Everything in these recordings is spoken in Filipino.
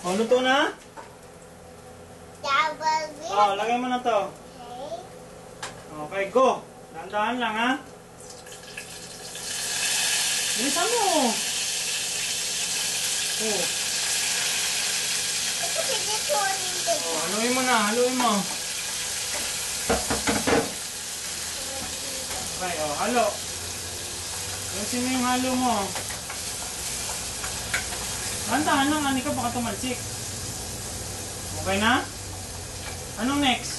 O, luto na? O, lagay mo na to. Okay, go. Dahan-dahan lang, ha? Bilisan mo. Oh. Oh, haluin mo na, haluin mo. Okay, oh, halo. Ayusin mo yung halo mo. Dahan-dahan lang, ani ka, baka tumalsik. Okay na? Anong next?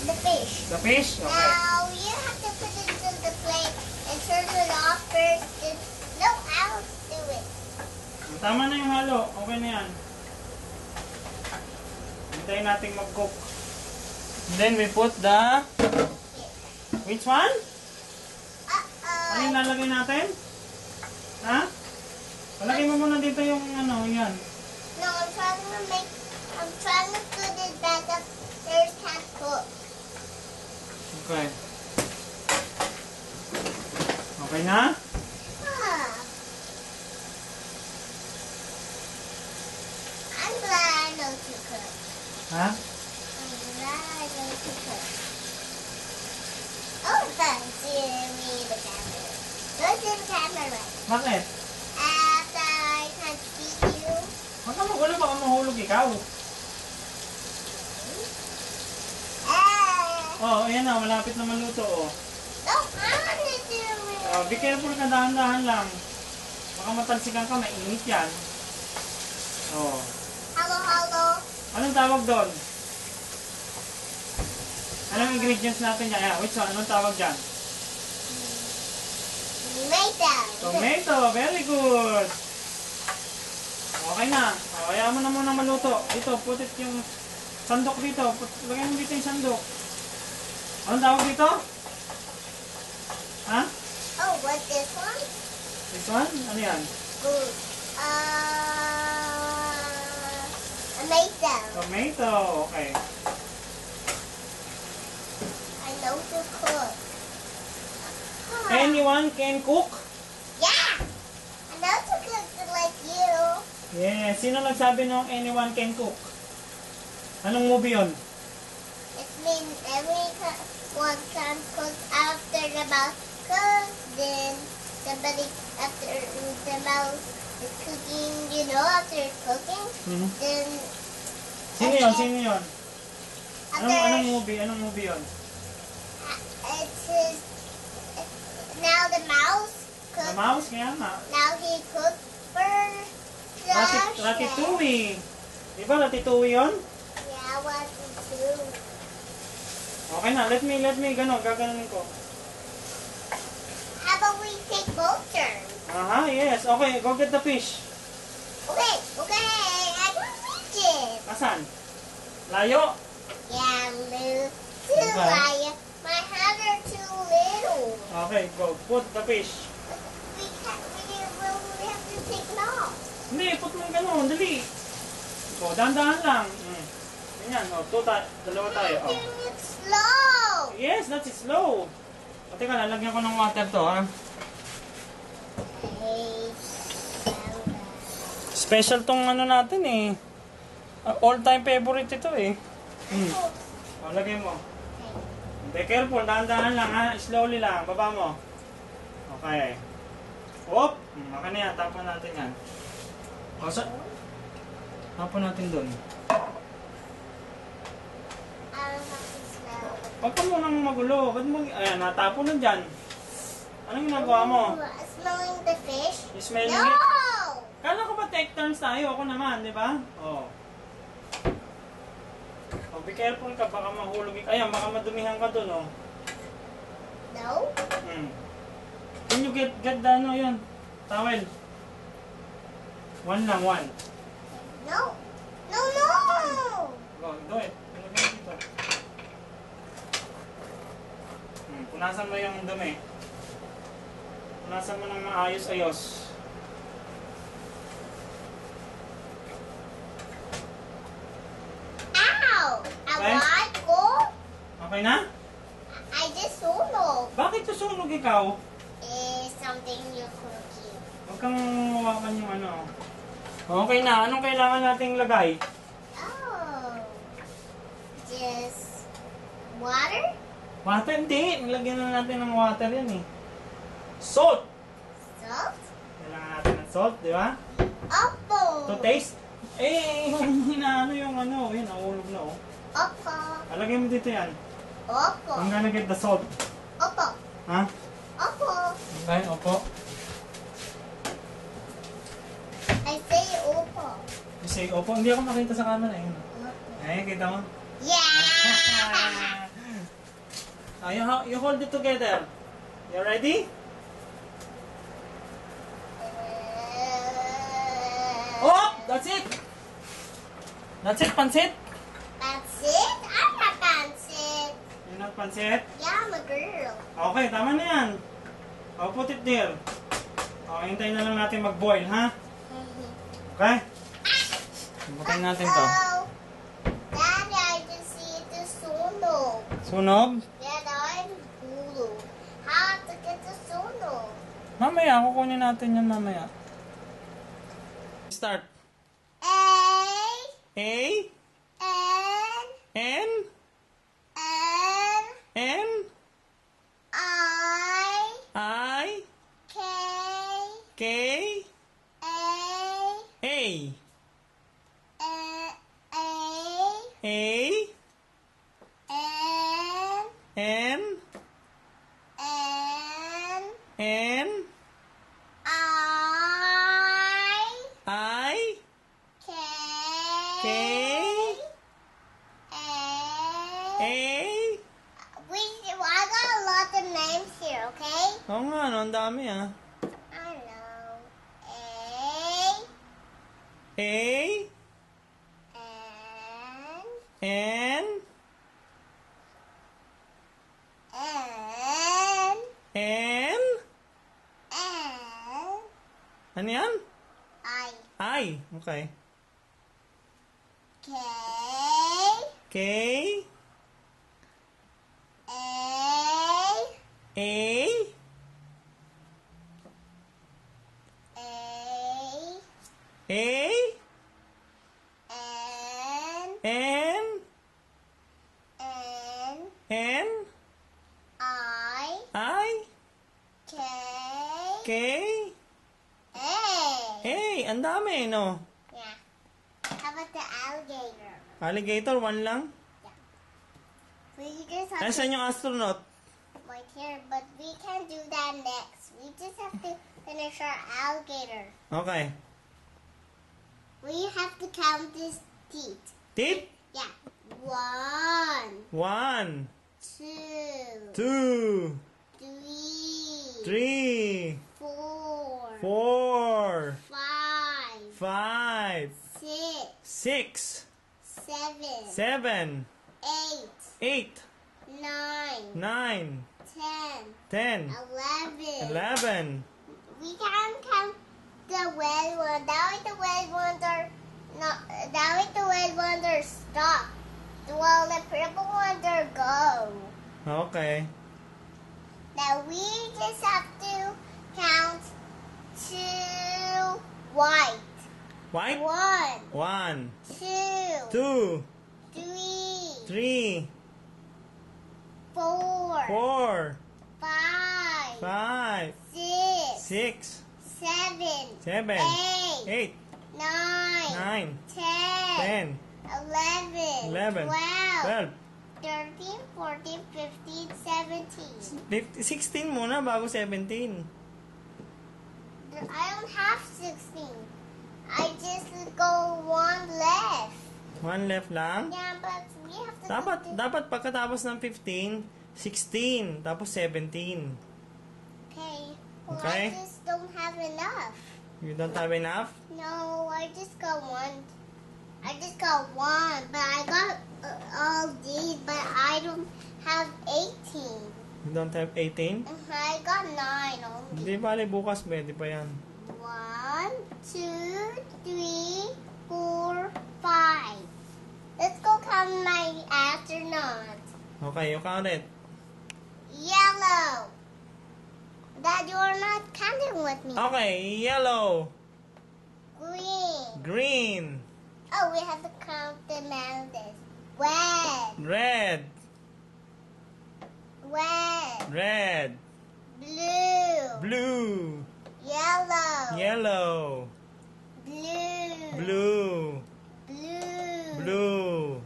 The fish. The fish? Okay. Now, you have to put it in the plate and turn it off first. No, I'll do it. Tama na yung halo. Okay na yan. Hintayin natin mag-cook. And then we put the... Which one? Ano yung lalagay natin? Ha? Palagay mo muna dito yung ano, yan. No, I'm trying to put it back up. There's can't cook. Okay. Okay na? I'm glad I know to cook. Ha? I'm glad I know to cook. Oh, see me the camera. Go to the camera. Bakit? After I can't see you. Huwag ka magulo, baka mahulog ikaw. Oh, ayan na, malapit na maluto, oh. No, I want to do it. Be careful ka, dahan-dahan lang. Baka matalsikan ka, mainit yan. Oh. Hello. Anong tawag doon? Anong ingredients natin yan? Ayan, which one? Anong tawag dyan? Tomato, very good. Okay na. O, kaya mo na muna maluto. Dito, put it yung sandok dito. Lagay mo dito yung sandok. Anong tawag dito? Ha? Oh, what's this one? This one? Ano yan? Tomato. Tomato, okay. I know to cook. Anyone can cook? Yeah! I know to cook like you. Yeah, sino nagsabi nung anyone can cook? Anong movie yun? It means everyone can cook after the mouse cooks. Then somebody after the mouse is cooking, after it's cooking. Then Sino yun? Sino yun? Anong movie? Anong movie yun? It's now the mouse cooks. The mouse? Kaya nga. Now he cooks first. Ratatouille. Diba Ratatouille yun? Yeah, Ratatouille. Okay na, let me, gaganon ko. How about we take both turns? Aha, yes. Okay, go get the fish. Okay, I can reach it. Asan? Layo? Yeah, too light. My hands are too little. Okay, go. Put the fish. We have to take it off. Hindi, put mo gano'n. Dali. O, dahan-dahan lang. Ganyan. O, dalawa tayo. O. Doing it slow. Yes, that's slow. O, teka, lalagyan ko ng water to, ha? Special tong ano natin, eh. All-time favorite ito, eh. O, lagay mo. Be careful, dahan-dahan lang, ha? Slowly lang. Baba mo. Okay. Oop! Maka na yan. Tapon natin yan. O, tapon natin dun. Huwag ka munang magulo. Ba't mo... Ayan, natapon na dyan. Anong ginagawa mo? Smelling the fish? You smelling No! it? Kala ko ba take turns tayo? Ako naman, di ba? O. O, be careful ka. Baka mahulog. Ayan, baka madumihan ka dun, o. No? Can you get the ano yun? Towel. One lang, one. No! Go, do it. Ilagay mo dito. Punasan mo yung dumi. Punasan mo ng maayos-ayos. Ow! Okay? Okay na? I just sunog. Bakit susunog ikaw? Something you're cooking. Huwag kang mawakan yung ano. Okay na. Anong kailangan nating lagay? Oh. Just water? Water? Hindi. Nilagyan na natin ng water yan eh. Salt! Salt? Kailangan natin ng salt, di ba? Opo. To taste? Eh, hinaano yung ano. Yan, nahulog na oh. Opo. Alagay mo dito yan. Opo. I'm gonna get the salt. Opo. Ha? Opo. Okay, opo. I say opo. You say opo. Hindi ako makita sa camera eh. Opo. Ay, kita mo? Yeah! You hold it together. You ready? Oh! That's it! That's it, pansit? That's it? I'm not dancing. You're not pansit? Yeah, I'm a girl. Okay, tama na yan. I'll put it there. Okay, hintayin na lang natin mag-boil, ha? Okay? Hintayin natin to. Oh, Daddy, I just see the sunog. Sunog? Yeah, I'm Hulu. How to get the sunog? Mamaya, kukunin natin yan mamaya. Start. A, A, N, N, N, N, I, I, K, K, A, A, A, N, N, N, N, I, I, K, K, A. A. I got a lot of names here, okay? Oo nga, no? Ang dami, ah. I know. A, N, N, N, N. N, Ano yan? I, I. Okay. K, K, A, A, A, A, N, N, N, N, I, K, K, A. A. Ang dami, no? Yeah. How about the alligator? Alligator, one lang. We just have Nasaan yung astronaut? right here, but we can do that next. We just have to finish our alligator. Okay. We have to count his teeth. Teeth? Yeah. 1, 1, 2, 2, 3, 3, 4, 4, 5, 5, 6, 6, 7, 7, 8, 8, 9, 9, 10, 10, 11. 11. We can count the red one. That way the red ones are not. That way the red ones are stuck. While the purple ones are go. Okay. Now we just have to count to white. White? 1, 1, 2, 2, 3, 3, 4, 4, 5, 5, 6, 6, 7, 7, 8, 8, 9, 9, 10, 10, 11, 11, 12, 12, 13, 14, 15, 17. 16 muna bago 17. I don't have 16. I just go one left. One left lang. Yeah, but we have to Dapat pagkatapos ng 15, 16, tapos 17. Okay. Well, Okay. I just don't have enough. You don't have enough? No, I just got one. I just got one, but I got all these, but I don't have 18. You don't have 18? I got 9 only. Hindi bale, bukas pwede pa yan. 1, 2, 3, 4, 5. Let's go count my astronaut. Okay, you count it. Yellow. Dad, you are not counting with me. Okay, yellow, Green, Green. Oh, we have to count the mountains. Red. Red. Red. Red. Blue. Blue. Yellow. Yellow. Blue. Blue. Blue. Blue.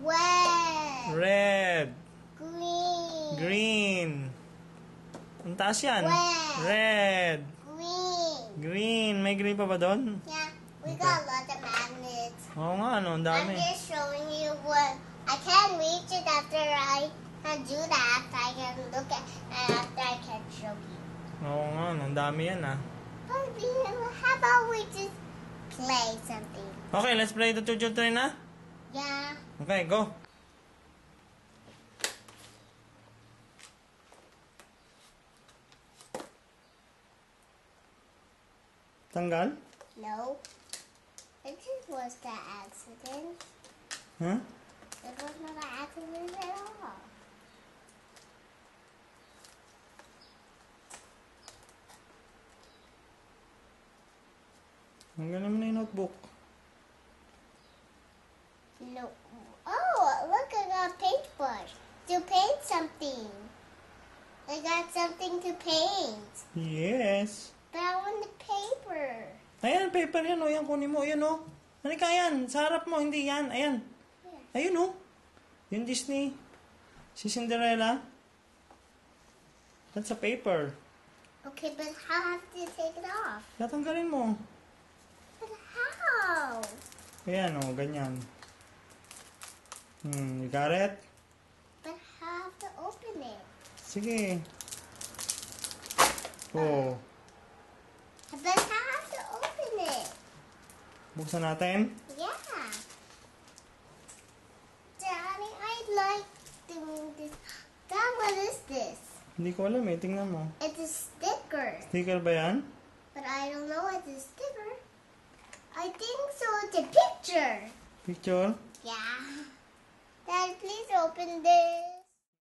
Red. Red. Green. Green. Ang taas yan. Red. Red. Green. Green. May green pa ba doon? Yeah, we got a lot of magnets. Oo nga, ano. Ang dami. I'm just showing you what I can reach it after I can do that. I can look at and after I can show you. Oo nga, ano. Ang dami yan, ah. But how about we just play something? Okay, let's play the 2, 2, 3 na. Yeah. Okay, go. Tanggal? No. It just was the accident. Huh? It was not an accident at all. Tanggalin mo na yung notebook. No. Oh, look, I got a paintbrush to paint something. I got something to paint. Yes. But I want the paper. Ayan, paper yan, o. Yan, kunin mo. Ayan, o. Halika, yan. Sa harap mo, hindi yan. Ayan. Ayun, o. Yung Disney. Si Cinderella. That's a paper. Okay, but how have to take it off? Tatanggalin mo. But how? Ayan, o. Ganyan. You got it? But how have to open it? Sige. Oh. But how have to open it? Buksan natin. Yeah. Daddy, I like doing this. Dad, what is this? Hindi ko alam, eh. Tingnan mo. It's a sticker. Sticker ba yan? But I don't know it's a sticker. I think so. It's a picture. Picture? Yeah. Dad, please open this.